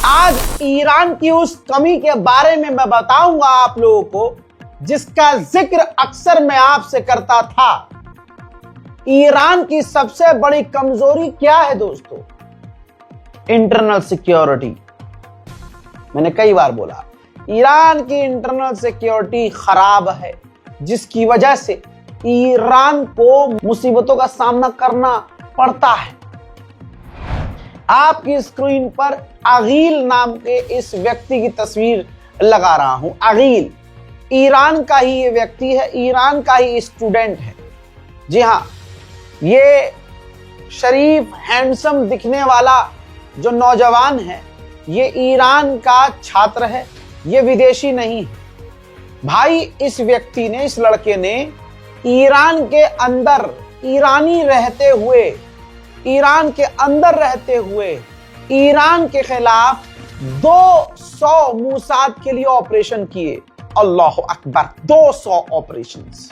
आज ईरान की उस कमी के बारे में मैं बताऊंगा आप लोगों को जिसका जिक्र अक्सर मैं आपसे करता था। ईरान की सबसे बड़ी कमजोरी क्या है दोस्तों? Internal security. मैंने कई बार बोला ईरान की इंटरनल सिक्योरिटी खराब है, जिसकी वजह से ईरान को मुसीबतों का सामना करना पड़ता है। आपकी स्क्रीन पर अगील नाम के इस व्यक्ति की तस्वीर लगा रहा हूं। अगील ईरान का ही ये व्यक्ति है, ईरान का ही स्टूडेंट है। जी हां, ये शरीफ हैंडसम दिखने वाला जो नौजवान है, ये ईरान का छात्र है, ये विदेशी नहीं है। भाई इस व्यक्ति ने, इस लड़के ने ईरान के अंदर ईरान के अंदर रहते हुए ईरान के खिलाफ 200 मोसाद के लिए ऑपरेशन किए। अल्लाह अकबर, 200 ऑपरेशंस।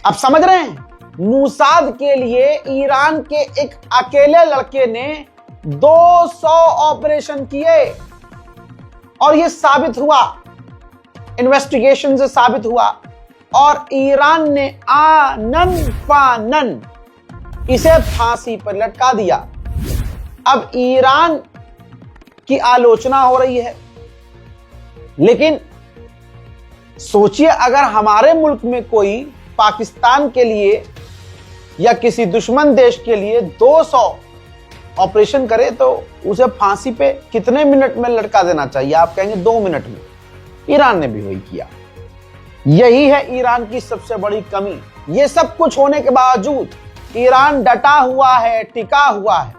आप समझ रहे हैं, मोसाद के लिए ईरान के एक अकेले लड़के ने 200 ऑपरेशन किए। और यह साबित हुआ, इन्वेस्टिगेशन से साबित हुआ, और ईरान ने आनन फानन इसे फांसी पर लटका दिया। अब ईरान की आलोचना हो रही है, लेकिन सोचिए अगर हमारे मुल्क में कोई पाकिस्तान के लिए या किसी दुश्मन देश के लिए 200 ऑपरेशन करे तो उसे फांसी पे कितने मिनट में लटका देना चाहिए? आप कहेंगे 2 मिनट में। ईरान ने भी वही किया। यही है ईरान की सबसे बड़ी कमी। ये सब कुछ होने के बावजूद ईरान डटा हुआ है, टिका हुआ है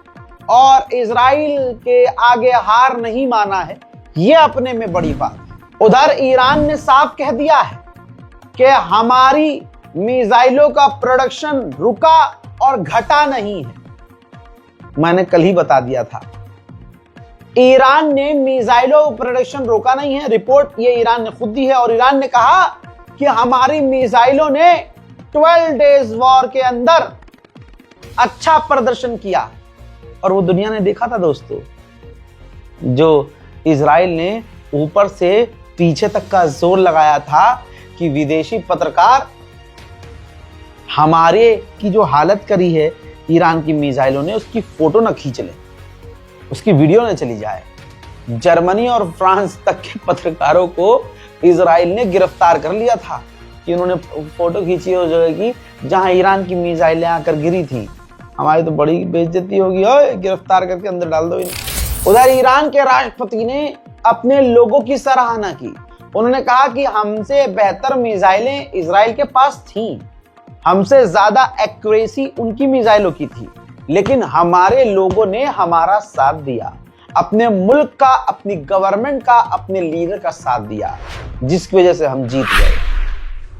और इजराइल के आगे हार नहीं माना है। यह अपने में बड़ी बात है। उधर ईरान ने साफ कह दिया है कि हमारी मिसाइलों का प्रोडक्शन रुका और घटा नहीं है। मैंने कल ही बता दिया था, ईरान ने मिसाइलों का प्रोडक्शन रोका नहीं है। रिपोर्ट ये ईरान ने खुद दी है और ईरान ने कहा कि हमारी मिसाइलों ने 12 डेज वॉर के अंदर अच्छा प्रदर्शन किया। और वो दुनिया ने देखा था दोस्तों, जो इजराइल ने ऊपर से पीछे तक का जोर लगाया था कि विदेशी पत्रकार हमारे की जो हालत करी है ईरान की मिसाइलों ने, उसकी फोटो न खींच ले, उसकी वीडियो न चली जाए। जर्मनी और फ्रांस तक के पत्रकारों को इजराइल ने गिरफ्तार कर लिया था कि उन्होंने फोटो खींची उस जगह की जहां ईरान की मिसाइलें आकर गिरी थी। हमारी तो बड़ी बेइज्जती होगी, ओए गिरफ्तार करके अंदर डाल दो इन्हें। उधर ईरान के राष्ट्रपति ने अपने लोगों की सराहना की। उन्होंने कहा कि हमसे बेहतर मिसाइलें इजराइल के पास थीं, हमसे ज्यादा एक्यूरेसी उनकी मिसाइलों की थी, लेकिन हमारे लोगों ने हमारा साथ दिया, अपने मुल्क का, अपनी गवर्नमेंट का, अपने लीडर का साथ दिया, जिसकी वजह से हम जीत गए।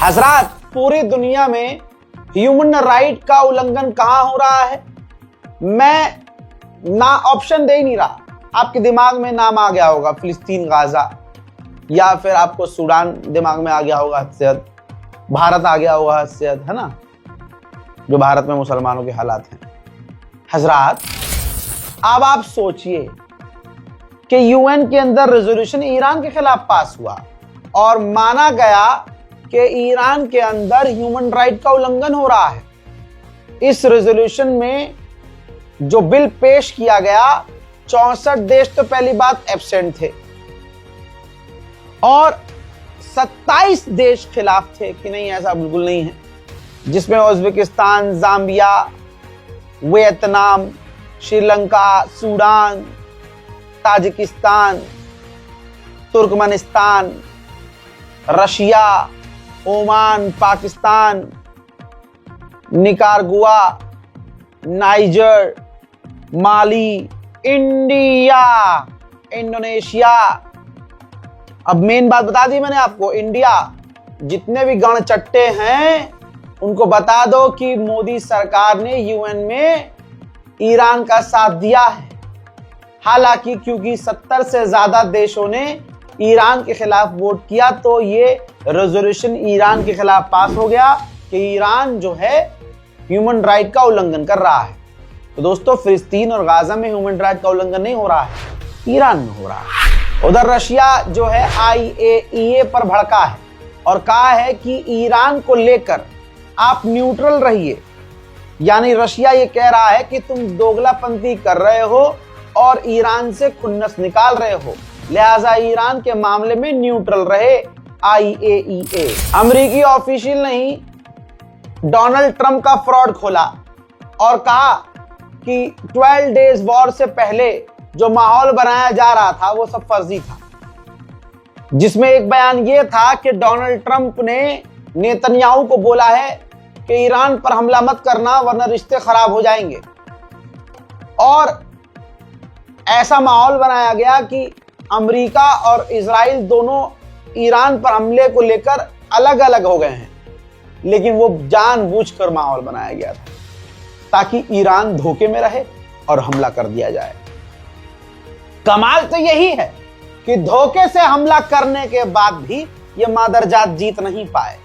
हजरात, पूरी दुनिया में ह्यूमन राइट का उल्लंघन कहां हो रहा है? मैं ना ऑप्शन दे ही नहीं रहा, आपके दिमाग में नाम आ गया होगा फिलिस्तीन, गाजा, या फिर आपको सूडान दिमाग में आ गया होगा, हद भारत आ गया होगा, हद है ना, जो भारत में मुसलमानों के हालात हैं। हजरात, अब आप सोचिए कि यूएन के अंदर रेजोल्यूशन ईरान के खिलाफ पास हुआ और माना गया कि ईरान के अंदर ह्यूमन राइट का उल्लंघन हो रहा है। इस रेजोल्यूशन में जो बिल पेश किया गया, 64 देश तो पहली बात एब्सेंट थे और 27 देश खिलाफ थे कि नहीं, ऐसा बिल्कुल नहीं है, जिसमें Uzbekistan, Zambia, Vietnam, Sri Lanka, Sudan, Tajikistan, Turkmenistan, Russia, Oman, Pakistan, Nicaragua, Niger, Mali, India, Indonesia. अब मेन बात बता दी मैंने आपको, इंडिया। जितने भी गण चट्टे हैं उनको बता दो कि मोदी सरकार ने यूएन में ईरान का साथ दिया है। हालांकि क्योंकि 70 से ज्यादा देशों ने ईरान के खिलाफ वोट किया तो ये रेजोल्यूशन ईरान के खिलाफ पास हो गया कि ईरान जो है ह्यूमन राइट का उल्लंघन कर रहा है। तो दोस्तों, फिलिस्तीन और गाजा में ह्यूमन राइट का उल्लंघन नहीं हो रहा है, ईरान में हो रहा है। उधर रशिया जो है IAEA पर भड़का है और कहा है कि ईरान को लेकर आप न्यूट्रल रहिए। यानी रशिया ये कह रहा है कि तुम दोगलापंथी कर रहे हो और ईरान से खुन्नस निकाल रहे हो, लिहाजा ईरान के मामले में न्यूट्रल रहे IAEA। अमेरिकी ऑफिशियल ने ही डोनाल्ड ट्रंप का फ्रॉड खोला और कहा कि 12 डेज वॉर से पहले जो माहौल बनाया जा रहा था वो सब फर्जी था, जिसमें एक बयान ये था कि डोनाल्ड ट्रंप ने नेतन्याहू को बोला है कि ईरान पर हमला मत करना वरना रिश्ते खराब हो जाएंगे। और ऐसा माहौल बनाया गया कि अमेरिका और इजराइल दोनों ईरान पर हमले को लेकर अलग अलग हो गए हैं, लेकिन वो जानबूझकर माहौल बनाया गया था ताकि ईरान धोखे में रहे और हमला कर दिया जाए। कमाल तो यही है कि धोखे से हमला करने के बाद भी ये मादरजात जीत नहीं पाए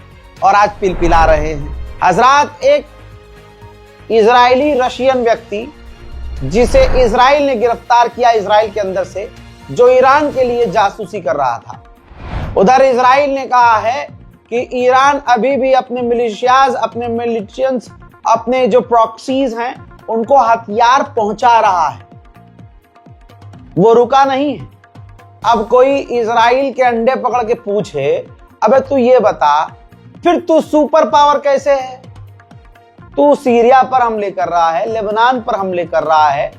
और आज पिलपिला रहे हैं। हजरात, एक इजरायली रशियन व्यक्ति जिसे इजराइल ने गिरफ्तार किया इजराइल के अंदर से, जो ईरान के लिए जासूसी कर रहा था। उधर इजराइल ने कहा है कि ईरान अभी भी अपने मिलिशियाज, अपने मिलिशियंस, अपने जो प्रॉक्सीज हैं उनको हथियार पहुंचा रहा है, वो रुका नहीं है। अब कोई इजराइल के अंडे पकड़ के पूछे, अबे तू ये बता, फिर तू सुपर पावर कैसे है? तू सीरिया पर हमले कर रहा है, लेबनान पर हमले कर रहा है,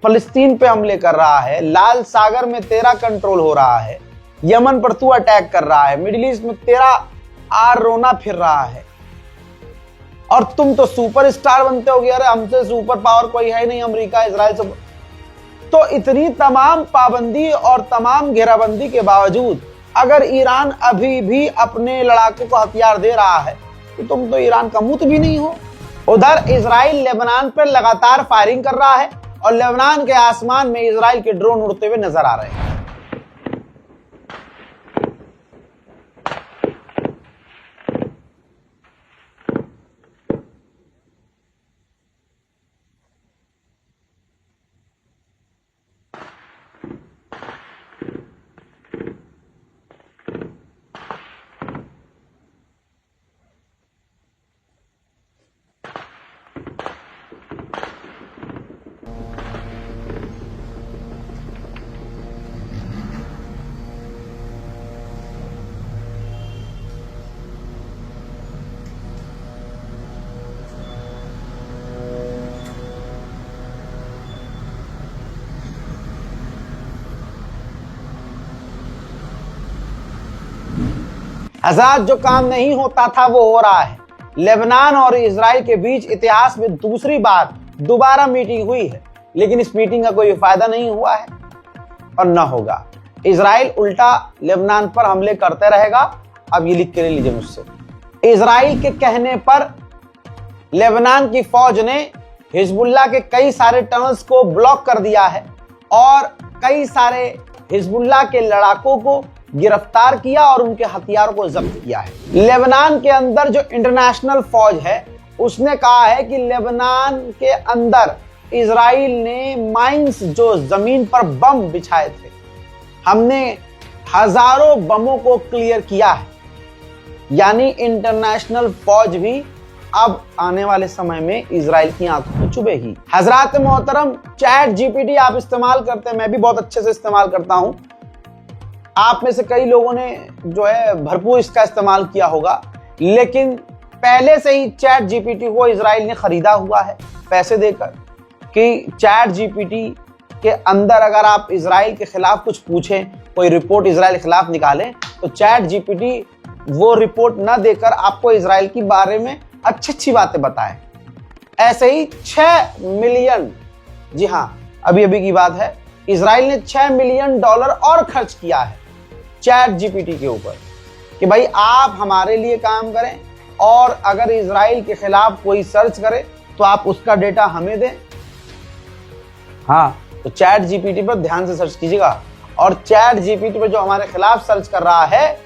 फलस्तीन पे हमले कर रहा है, लाल सागर में तेरा कंट्रोल हो रहा है, यमन पर तू अटैक कर रहा है, मिडिल ईस्ट में तेरा आर रोना फिर रहा है, और तुम तो सुपर स्टार बनते हो। अरे हमसे सुपर पावर कोई है नहीं, अमेरिका इजराइल से। तो इतनी तमाम पाबंदी और तमाम घेराबंदी के बावजूद अगर ईरान अभी भी अपने लड़ाकों को हथियार दे रहा है तो तुम तो ईरान का मुत भी नहीं हो। उधर इजराइल लेबनान पर लगातार फायरिंग कर रहा है और लेबनान के आसमान में इजराइल के ड्रोन उड़ते हुए नजर आ रहे हैं। हज़ार जो काम नहीं होता था वो हो रहा है। लेबनान और इजराइल के बीच इतिहास में दूसरी बार दोबारा मीटिंग हुई है, लेकिन इस मीटिंग का कोई फायदा नहीं हुआ है और न होगा। इजराइल उल्टा लेबनान पर हमले करते रहेगा। अब ये लिख के ले लीजिए मुझसे, इजराइल के कहने पर लेबनान की फौज ने हिजबुल्लाह के कई सारे टनल्स को ब्लॉक कर दिया है और कई सारे हिजबुल्लाह के लड़ाकों को गिरफ्तार किया और उनके हथियारों को जब्त किया है। लेबनान के अंदर जो इंटरनेशनल फौज है उसने कहा है कि लेबनान के अंदर इजराइल ने माइंस, जो जमीन पर बम बिछाए थे, हमने हजारों बमों को क्लियर किया है। यानी इंटरनेशनल फौज भी अब आने वाले समय में इजराइल की आंखों में चुभेगी। हजरात मोहतरम, चैट जीपीटी आप इस्तेमाल करते हैं, मैं भी बहुत अच्छे से इस्तेमाल करता हूं। आप में से कई लोगों ने जो है भरपूर इसका इस्तेमाल किया होगा, लेकिन पहले से ही चैट जीपीटी को इजराइल ने खरीदा हुआ है पैसे देकर कि चैट जीपीटी के अंदर अगर आप इजराइल के खिलाफ कुछ पूछें, कोई रिपोर्ट इजराइल के खिलाफ निकालें, तो चैट जीपीटी वो रिपोर्ट न देकर आपको इजराइल के बारे में अच्छी अच्छी बातें बताएं। ऐसे ही 6 मिलियन, जी हाँ अभी अभी की बात है, इजराइल ने $6 मिलियन और खर्च किया है चैट जीपीटी के ऊपर कि भाई आप हमारे लिए काम करें और अगर इजराइल के खिलाफ कोई सर्च करे तो आप उसका डेटा हमें दें। हाँ, तो चैट जीपीटी पर ध्यान से सर्च कीजिएगा और चैट जीपीटी पे जो हमारे खिलाफ सर्च कर रहा है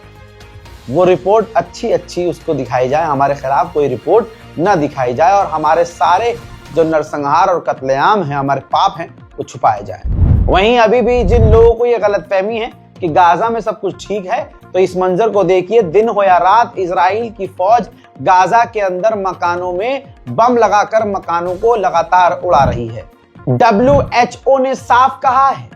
वो रिपोर्ट अच्छी उसको दिखाई जाए, हमारे खिलाफ कोई रिपोर्ट ना दिखाई जाए और हमारे सारे जो नरसंहार और कत्लेआम है, हमारे पाप हैं, वो छुपाए जाए। वहीं अभी भी जिन लोगों को ये गलतफहमी है कि गाजा में सब कुछ ठीक है, तो इस मंजर को देखिए। दिन हो या रात इजराइल की फौज गाजा के अंदर मकानों में बम लगाकर मकानों को लगातार उड़ा रही है। WHO ने साफ कहा है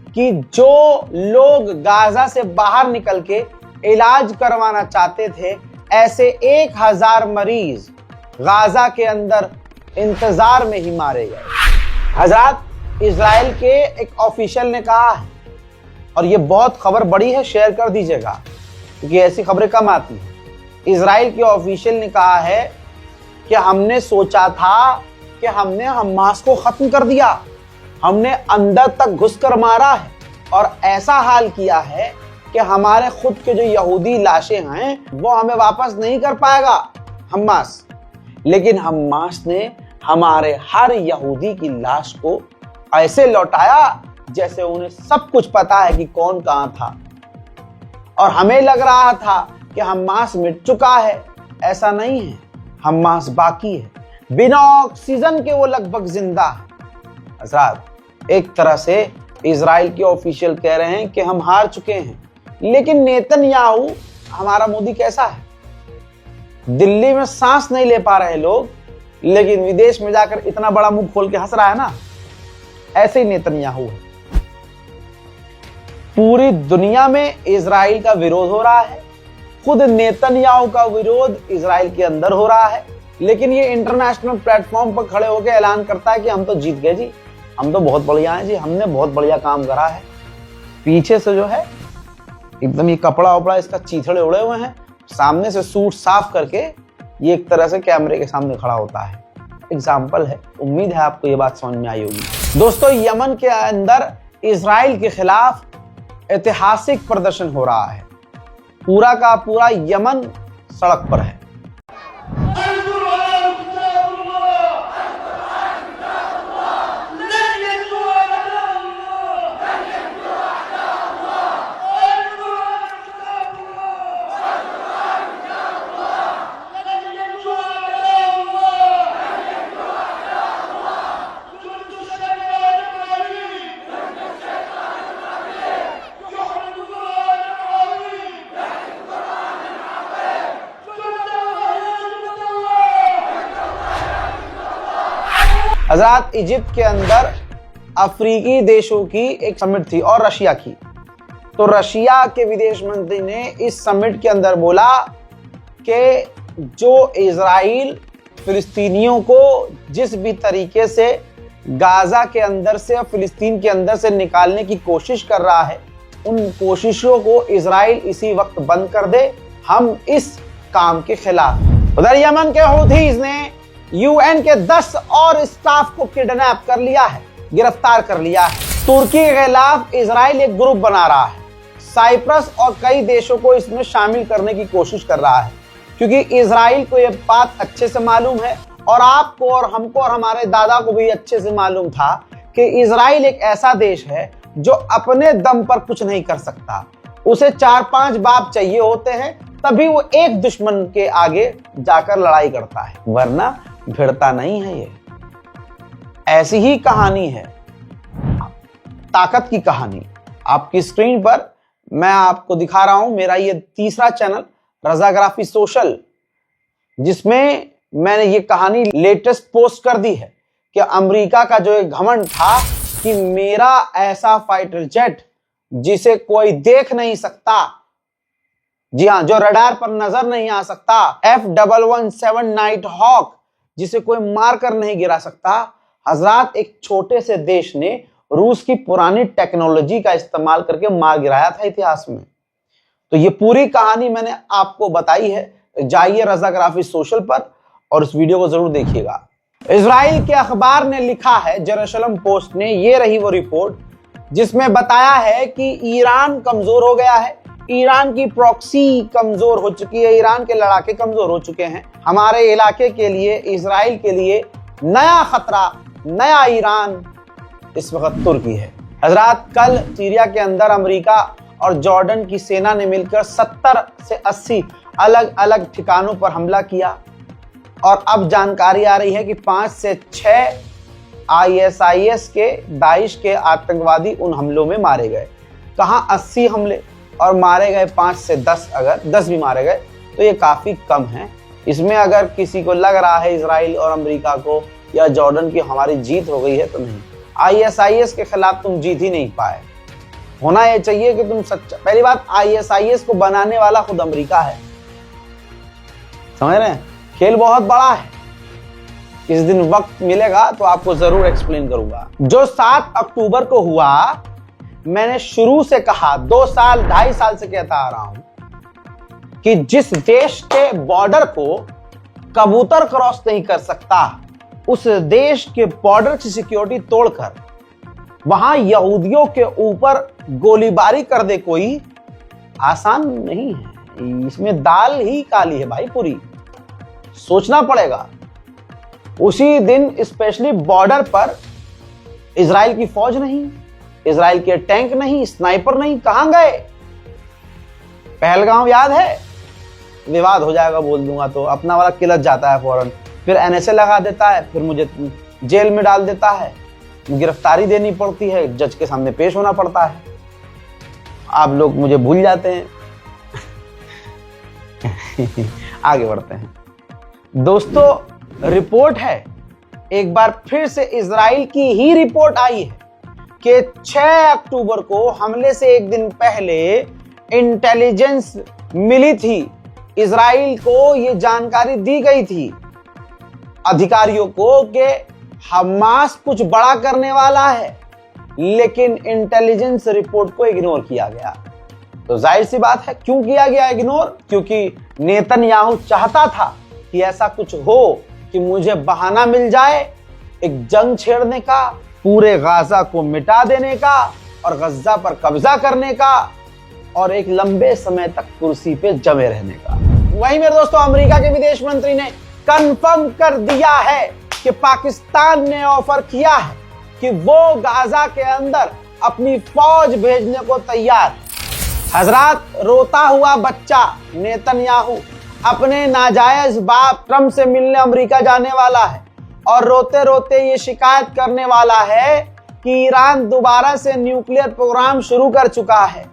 कि जो लोग गाजा से बाहर निकल के इलाज करवाना चाहते थे, ऐसे 1000 मरीज गाजा के अंदर इंतजार में ही मारे गए। हजरात, इजराइल के एक ऑफिशियल ने कहा है, और ये बहुत खबर बड़ी है, शेयर कर दीजिएगा क्योंकि ऐसी खबरें कम आती हैं। इजराइल के ऑफिशियल ने कहा है कि हमने सोचा था कि हमने हमास को खत्म कर दिया, हमने अंदर तक घुसकर मारा है और ऐसा हाल किया है कि हमारे खुद के जो यहूदी लाशें हैं वो हमें वापस नहीं कर पाएगा हमास। लेकिन हमास ने हमारे हर यहूदी की लाश को ऐसे लौटाया जैसे उन्हें सब कुछ पता है कि कौन कहां था, और हमें लग रहा था कि हमास मिट चुका है। ऐसा नहीं है, हमास बाकी है, बिना ऑक्सीजन के वो लगभग जिंदा है। हज़रात, एक तरह से इजराइल के ऑफिशियल कह रहे हैं कि हम हार चुके हैं, लेकिन नेतन्याहू, हमारा मोदी कैसा है? दिल्ली में सांस नहीं ले पा रहे लोग, लेकिन विदेश में जाकर इतना बड़ा मुंह खोल के हंस रहा है ना। ऐसे ही नेतन्याहू है। पूरी दुनिया में इजराइल का विरोध हो रहा है, खुद नेतन्याहू का विरोध इजराइल के अंदर हो रहा है, लेकिन ये इंटरनेशनल प्लेटफॉर्म पर खड़े होकर ऐलान करता है कि हम तो जीत गए जी, हम तो बहुत बढ़िया हैं जी, हमने बहुत बढ़िया काम करा है। पीछे से जो है एकदम ये कपड़ा वपड़ा इसका चीथड़े उड़े हुए हैं, सामने से सूट साफ करके ये एक तरह से कैमरे के सामने खड़ा होता है। एग्जाम्पल है, उम्मीद है आपको ये बात समझ में आई होगी। दोस्तों, यमन के अंदर इजराइल के खिलाफ ऐतिहासिक प्रदर्शन हो रहा है। पूरा का पूरा यमन सड़क पर है। हजरात, इजिप्ट के अंदर अफ्रीकी देशों की एक समिट थी और रशिया की। तो रशिया के विदेश मंत्री ने इस समिट के अंदर बोला कि जो इजराइल फिलिस्तीनियों को जिस भी तरीके से गाजा के अंदर से और फिलिस्तीन के अंदर से निकालने की कोशिश कर रहा है, उन कोशिशों को इजराइल इसी वक्त बंद कर दे। हम इस काम के खिलाफ। उधर यमन के हूथीज ने यूएन के 10 और स्टाफ को किडनैप कर लिया है, गिरफ्तार कर लिया है। तुर्की के खिलाफ इजराइल एक ग्रुप बना रहा है, साइप्रस और कई देशों को इसमें शामिल करने की कोशिश कर रहा है, क्योंकि इजराइल को यह बात अच्छे से मालूम है और आपको और हमको और हमारे दादा को भी अच्छे से मालूम था कि इजराइल एक ऐसा देश है जो अपने दम पर कुछ नहीं कर सकता। उसे 4-5 बाप चाहिए होते हैं, तभी वो एक दुश्मन के आगे जाकर लड़ाई करता है, वरना भिड़ता नहीं है। ये ऐसी ही कहानी है, ताकत की कहानी। आपकी स्क्रीन पर मैं आपको दिखा रहा हूं मेरा ये तीसरा चैनल रजाग्राफी सोशल, जिसमें मैंने ये कहानी लेटेस्ट पोस्ट कर दी है कि अमेरिका का जो एक घमंड था कि मेरा ऐसा फाइटर जेट जिसे कोई देख नहीं सकता, जी हां, जो रडार पर नजर नहीं आ सकता, F117 नाइट हॉक, जिसे कोई मारकर नहीं गिरा सकता। हजरात, एक छोटे से देश ने रूस की पुरानी टेक्नोलॉजी का इस्तेमाल करके मार गिराया था इतिहास में। तो ये पूरी कहानी मैंने आपको बताई है। जाइए रजाग्राफी सोशल पर और इस वीडियो को जरूर देखिएगा। इजराइल के अखबार ने लिखा है, जेरूसलम पोस्ट ने, ये रही वो रिपोर्ट जिसमें बताया है कि ईरान कमजोर हो गया है, ईरान की प्रॉक्सी कमजोर हो चुकी है, ईरान के लड़ाके कमजोर हो चुके हैं। हमारे इलाके के लिए, इजराइल के लिए नया खतरा, नया ईरान इस वक्त तुर्की है। हजरात, कल सीरिया के अंदर अमेरिका और जॉर्डन की सेना ने मिलकर 70 से 80 अलग अलग ठिकानों पर हमला किया और अब जानकारी आ रही है कि 5 से 6 ISIS के, दाइश के आतंकवादी उन हमलों में मारे गए। कहाँ 80 हमले और मारे गए 5 से 10, अगर 10 भी मारे गए तो ये काफी कम है। इसमें अगर किसी को लग रहा है इजराइल और अमेरिका को या जॉर्डन की हमारी जीत हो गई है, तो नहीं। ISIS के खिलाफ तुम जीत ही नहीं पाए। होना ये चाहिए कि तुम सच्चा। पहली बात, ISIS को बनाने वाला खुद अमेरिका है, समझ रहे हैं? खेल बहुत बड़ा है। किस दिन वक्त मिलेगा तो आपको जरूर एक्सप्लेन करूंगा। जो 7 अक्टूबर को हुआ, मैंने शुरू से कहा, 2 साल 2.5 साल से कहता आ रहा हूं कि जिस देश के बॉर्डर को कबूतर क्रॉस नहीं कर सकता, उस देश के बॉर्डर की सिक्योरिटी तोड़कर वहां यहूदियों के ऊपर गोलीबारी कर दे कोई आसान नहीं है। इसमें दाल ही काली है भाई, पूरी सोचना पड़ेगा। उसी दिन स्पेशली बॉर्डर पर इजराइल की फौज नहीं, इजराइल के टैंक नहीं, स्नाइपर नहीं, कहां गए? पहलगाम याद है? विवाद हो जाएगा बोल दूंगा तो, अपना वाला किलत जाता है फौरन, फिर NSA लगा देता है, फिर मुझे जेल में डाल देता है, गिरफ्तारी देनी पड़ती है, जज के सामने पेश होना पड़ता है। आप लोग मुझे भूल जाते हैं। आगे बढ़ते हैं दोस्तों। रिपोर्ट है, एक बार फिर से इजराइल की ही रिपोर्ट आई है कि 6 अक्टूबर को हमले से एक दिन पहले इंटेलिजेंस मिली थी, इजराइल को यह जानकारी दी गई थी अधिकारियों को कि हमास कुछ बड़ा करने वाला है, लेकिन इंटेलिजेंस रिपोर्ट को इग्नोर किया गया। तो जाहिर सी बात है, क्यों किया गया इग्नोर? क्योंकि नेतन्याहू चाहता था कि ऐसा कुछ हो कि मुझे बहाना मिल जाए एक जंग छेड़ने का, पूरे गाजा को मिटा देने का और गज्जा पर कब्जा करने का और एक लंबे समय तक कुर्सी पे जमे रहने का। वहीं मेरे दोस्तों, अमेरिका के विदेश मंत्री ने कंफर्म कर दिया है कि पाकिस्तान ने ऑफर किया है कि वो गाजा के अंदर अपनी फौज भेजने को तैयार। हजरात, रोता हुआ बच्चा नेतन्याहू अपने नाजायज बाप ट्रंप से मिलने अमेरिका जाने वाला है और रोते रोते ये शिकायत करने वाला है कि ईरान दोबारा से न्यूक्लियर प्रोग्राम शुरू कर चुका है,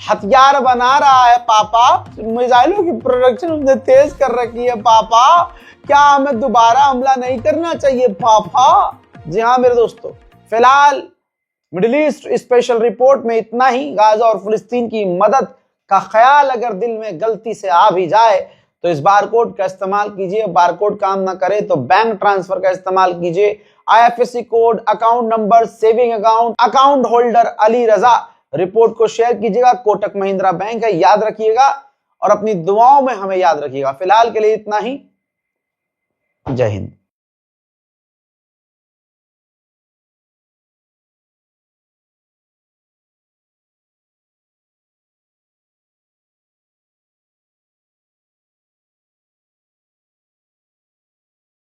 हथियार बना रहा है पापा, मिसाइलों की प्रोडक्शन उसने तेज कर रखी है पापा, क्या हमें दोबारा हमला नहीं करना चाहिए पापा? जी हाँ मेरे दोस्तों, फिलहाल मिडिल ईस्ट स्पेशल रिपोर्ट में इतना ही। गाजा और फिलिस्तीन की मदद का ख्याल अगर दिल में गलती से आ भी जाए तो इस बारकोड का इस्तेमाल कीजिए। बारकोड काम ना करे तो बैंक ट्रांसफर का इस्तेमाल कीजिए। IFSC code, account number, saving account, account holder Ali Raza. Report को शेयर कीजिएगा। कोटक महिंद्रा बैंक है, याद रखिएगा और अपनी दुआओं में हमें याद रखिएगा। फिलहाल के लिए इतना ही। जय हिंद।